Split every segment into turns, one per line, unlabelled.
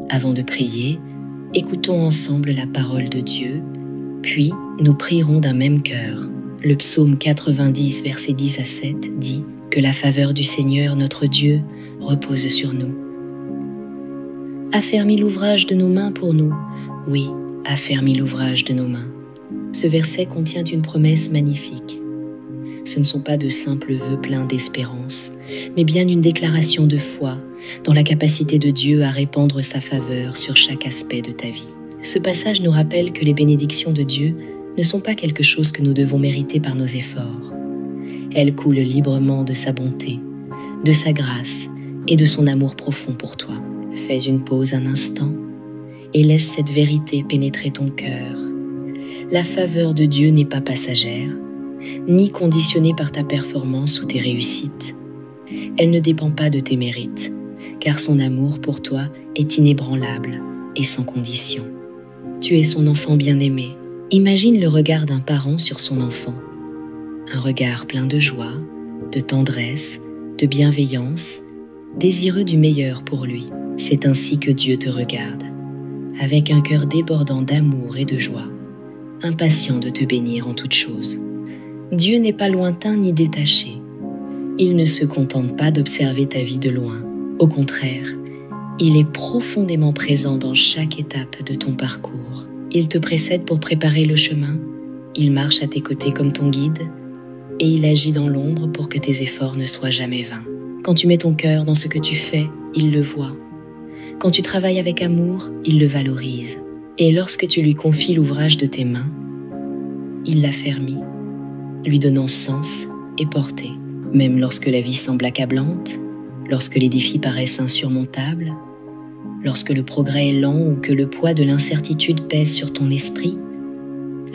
Avant de prier, écoutons ensemble la parole de Dieu, puis nous prierons d'un même cœur. Le psaume 90, versets 10 à 7 dit « Que la faveur du Seigneur notre Dieu repose sur nous. Affermis l'ouvrage de nos mains pour nous. Oui, affermis l'ouvrage de nos mains. » Ce verset contient une promesse magnifique. Ce ne sont pas de simples vœux pleins d'espérance, mais bien une déclaration de foi dans la capacité de Dieu à répandre sa faveur sur chaque aspect de ta vie. Ce passage nous rappelle que les bénédictions de Dieu ne sont pas quelque chose que nous devons mériter par nos efforts. Elles coulent librement de sa bonté, de sa grâce et de son amour profond pour toi. Fais une pause un instant et laisse cette vérité pénétrer ton cœur. La faveur de Dieu n'est pas passagère, ni conditionnée par ta performance ou tes réussites. Elle ne dépend pas de tes mérites, car son amour pour toi est inébranlable et sans condition. Tu es son enfant bien-aimé. Imagine le regard d'un parent sur son enfant. Un regard plein de joie, de tendresse, de bienveillance, désireux du meilleur pour lui. C'est ainsi que Dieu te regarde, avec un cœur débordant d'amour et de joie, impatient de te bénir en toutes choses. Dieu n'est pas lointain ni détaché. Il ne se contente pas d'observer ta vie de loin. Au contraire, il est profondément présent dans chaque étape de ton parcours. Il te précède pour préparer le chemin, il marche à tes côtés comme ton guide, et il agit dans l'ombre pour que tes efforts ne soient jamais vains. Quand tu mets ton cœur dans ce que tu fais, il le voit. Quand tu travailles avec amour, il le valorise. Et lorsque tu lui confies l'ouvrage de tes mains, il l'affermit, lui donnant sens et portée. Même lorsque la vie semble accablante, lorsque les défis paraissent insurmontables, lorsque le progrès est lent ou que le poids de l'incertitude pèse sur ton esprit,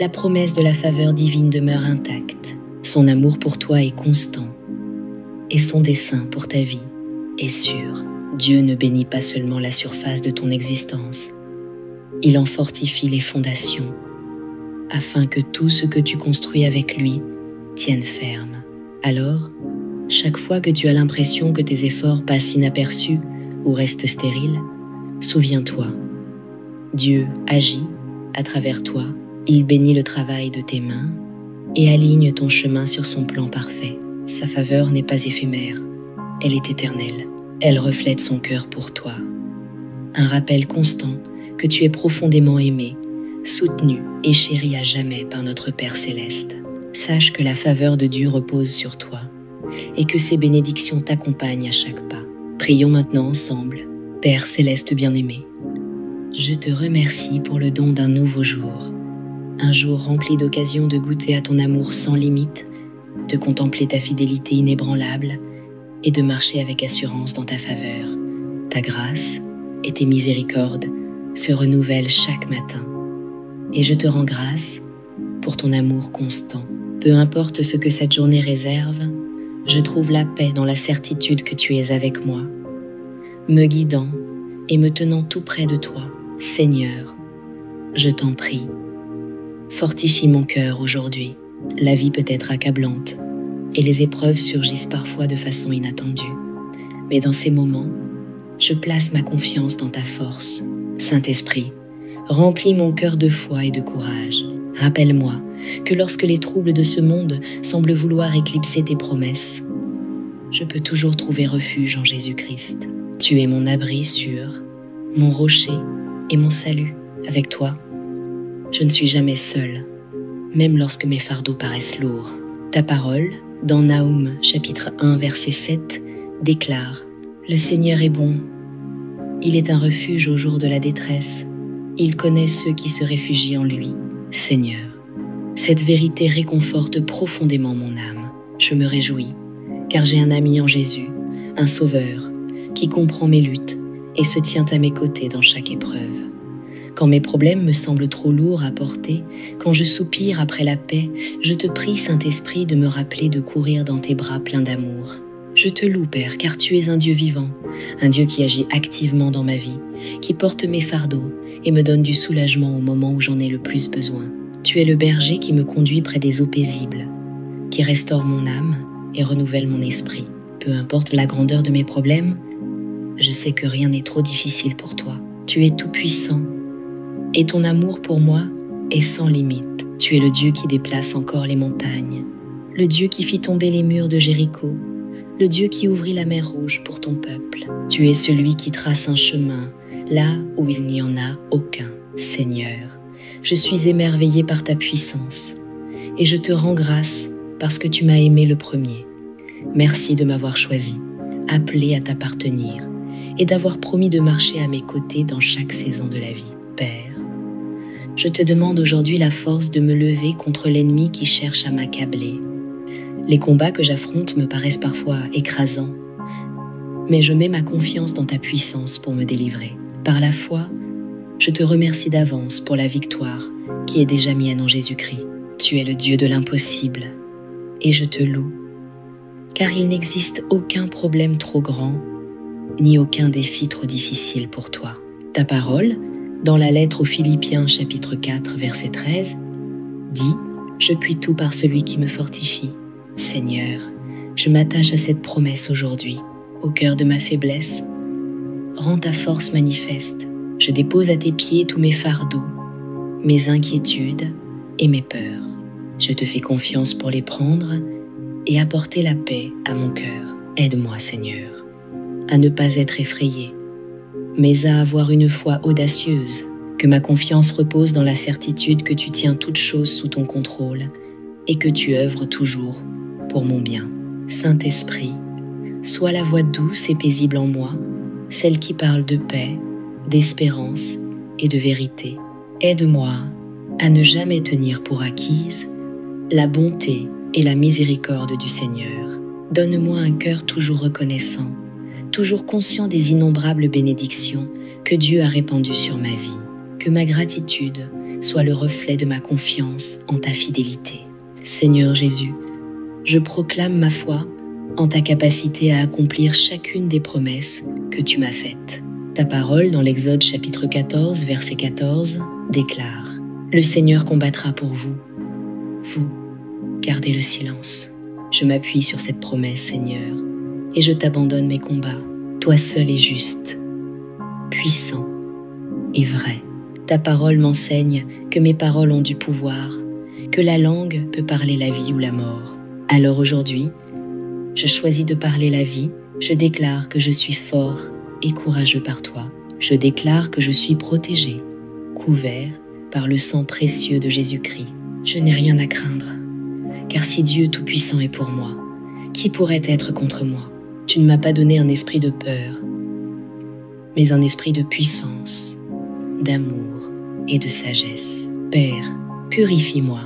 la promesse de la faveur divine demeure intacte. Son amour pour toi est constant et son dessein pour ta vie est sûr. Dieu ne bénit pas seulement la surface de ton existence, il en fortifie les fondations afin que tout ce que tu construis avec lui tienne ferme. Alors, chaque fois que tu as l'impression que tes efforts passent inaperçus ou restent stériles, souviens-toi, Dieu agit à travers toi, il bénit le travail de tes mains et aligne ton chemin sur son plan parfait. Sa faveur n'est pas éphémère, elle est éternelle. Elle reflète son cœur pour toi. Un rappel constant que tu es profondément aimé, soutenu et chéri à jamais par notre Père Céleste. Sache que la faveur de Dieu repose sur toi et que ses bénédictions t'accompagnent à chaque pas. Prions maintenant ensemble. Père Céleste bien-aimé, je te remercie pour le don d'un nouveau jour. Un jour rempli d'occasions de goûter à ton amour sans limite, de contempler ta fidélité inébranlable et de marcher avec assurance dans ta faveur. Ta grâce et tes miséricordes se renouvellent chaque matin. Et je te rends grâce pour ton amour constant. Peu importe ce que cette journée réserve, je trouve la paix dans la certitude que tu es avec moi, me guidant et me tenant tout près de toi. Seigneur, je t'en prie, fortifie mon cœur aujourd'hui. La vie peut être accablante et les épreuves surgissent parfois de façon inattendue. Mais dans ces moments, je place ma confiance dans ta force. Saint-Esprit, remplis mon cœur de foi et de courage. Rappelle-moi que lorsque les troubles de ce monde semblent vouloir éclipser tes promesses, je peux toujours trouver refuge en Jésus-Christ. Tu es mon abri sûr, mon rocher et mon salut. Avec toi, je ne suis jamais seul, même lorsque mes fardeaux paraissent lourds. Ta parole, dans Naoum, chapitre 1, verset 7, déclare « Le Seigneur est bon, il est un refuge au jour de la détresse, il connaît ceux qui se réfugient en lui. » Seigneur, cette vérité réconforte profondément mon âme. Je me réjouis, car j'ai un ami en Jésus, un sauveur, qui comprend mes luttes et se tient à mes côtés dans chaque épreuve. Quand mes problèmes me semblent trop lourds à porter, quand je soupire après la paix, je te prie, Saint-Esprit, de me rappeler de courir dans tes bras pleins d'amour. Je te loue, Père, car tu es un Dieu vivant, un Dieu qui agit activement dans ma vie, qui porte mes fardeaux et me donne du soulagement au moment où j'en ai le plus besoin. Tu es le berger qui me conduit près des eaux paisibles, qui restaure mon âme et renouvelle mon esprit. Peu importe la grandeur de mes problèmes, je sais que rien n'est trop difficile pour toi. Tu es tout-puissant, et ton amour pour moi est sans limite. Tu es le Dieu qui déplace encore les montagnes, le Dieu qui fit tomber les murs de Jéricho, le Dieu qui ouvrit la mer Rouge pour ton peuple. Tu es celui qui trace un chemin là où il n'y en a aucun. Seigneur, je suis émerveillé par ta puissance, et je te rends grâce parce que tu m'as aimé le premier. Merci de m'avoir choisi, appelé à t'appartenir, et d'avoir promis de marcher à mes côtés dans chaque saison de la vie. Père, je te demande aujourd'hui la force de me lever contre l'ennemi qui cherche à m'accabler. Les combats que j'affronte me paraissent parfois écrasants, mais je mets ma confiance dans ta puissance pour me délivrer. Par la foi, je te remercie d'avance pour la victoire qui est déjà mienne en Jésus-Christ. Tu es le Dieu de l'impossible, et je te loue, car il n'existe aucun problème trop grand, ni aucun défi trop difficile pour toi. Ta parole, dans la lettre aux Philippiens chapitre 4 verset 13, dit « Je puis tout par celui qui me fortifie ». Seigneur, je m'attache à cette promesse aujourd'hui, au cœur de ma faiblesse. Rends ta force manifeste. Je dépose à tes pieds tous mes fardeaux, mes inquiétudes et mes peurs. Je te fais confiance pour les prendre et apporter la paix à mon cœur. Aide-moi, Seigneur, à ne pas être effrayé, mais à avoir une foi audacieuse, que ma confiance repose dans la certitude que tu tiens toutes choses sous ton contrôle et que tu œuvres toujours pour mon bien. Saint-Esprit, sois la voix douce et paisible en moi, celle qui parle de paix, d'espérance et de vérité. Aide-moi à ne jamais tenir pour acquise la bonté et la miséricorde du Seigneur. Donne-moi un cœur toujours reconnaissant, toujours conscient des innombrables bénédictions que Dieu a répandues sur ma vie. Que ma gratitude soit le reflet de ma confiance en ta fidélité. Seigneur Jésus, je proclame ma foi en ta capacité à accomplir chacune des promesses que tu m'as faites. Ta parole dans l'Exode chapitre 14, verset 14, déclare « Le Seigneur combattra pour vous. Vous, gardez le silence. » Je m'appuie sur cette promesse, Seigneur, et je t'abandonne mes combats. Toi seul est juste, puissant et vrai. Ta parole m'enseigne que mes paroles ont du pouvoir, que la langue peut parler la vie ou la mort. Alors aujourd'hui, je choisis de parler la vie. Je déclare que je suis fort et courageux par toi. Je déclare que je suis protégé, couvert par le sang précieux de Jésus-Christ. Je n'ai rien à craindre, car si Dieu Tout-Puissant est pour moi, qui pourrait être contre moi? Tu ne m'as pas donné un esprit de peur, mais un esprit de puissance, d'amour et de sagesse. Père, purifie-moi,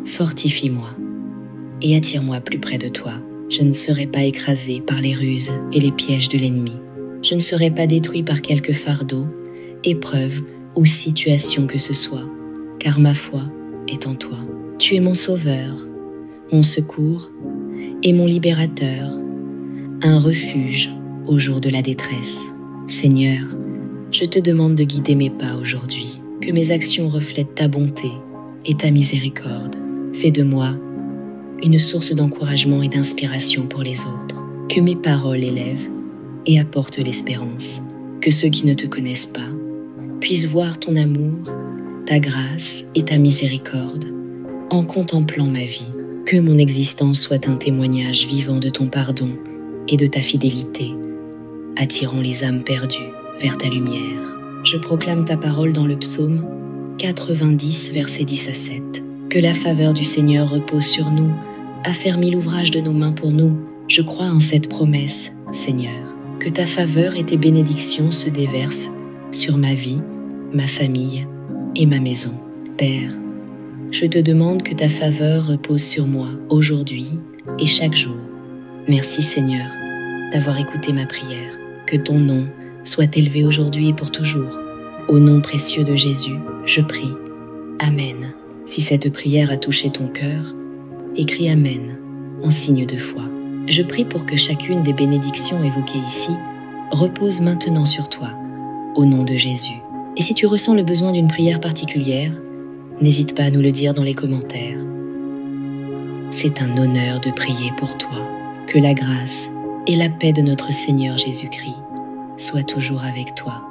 fortifie-moi et attire-moi plus près de toi. Je ne serai pas écrasé par les ruses et les pièges de l'ennemi. Je ne serai pas détruit par quelque fardeau, épreuve ou situation que ce soit, car ma foi est en toi. Tu es mon sauveur, mon secours et mon libérateur, un refuge au jour de la détresse. Seigneur, je te demande de guider mes pas aujourd'hui, que mes actions reflètent ta bonté et ta miséricorde. Fais de moi une source d'encouragement et d'inspiration pour les autres, que mes paroles élèvent et apportent l'espérance, que ceux qui ne te connaissent pas puissent voir ton amour, ta grâce et ta miséricorde en contemplant ma vie, que mon existence soit un témoignage vivant de ton pardon et de ta fidélité, attirant les âmes perdues vers ta lumière. Je proclame ta parole dans le psaume 90, versets 10 à 7. Que la faveur du Seigneur repose sur nous, affermis l'ouvrage de nos mains pour nous. Je crois en cette promesse, Seigneur, que ta faveur et tes bénédictions se déversent sur ma vie, ma famille et ma maison. Père, je te demande que ta faveur repose sur moi aujourd'hui et chaque jour. Merci Seigneur d'avoir écouté ma prière. Que ton nom soit élevé aujourd'hui et pour toujours. Au nom précieux de Jésus, je prie. Amen. Si cette prière a touché ton cœur, écris Amen en signe de foi. Je prie pour que chacune des bénédictions évoquées ici repose maintenant sur toi, au nom de Jésus. Et si tu ressens le besoin d'une prière particulière, n'hésite pas à nous le dire dans les commentaires. C'est un honneur de prier pour toi. Que la grâce et la paix de notre Seigneur Jésus-Christ soient toujours avec toi.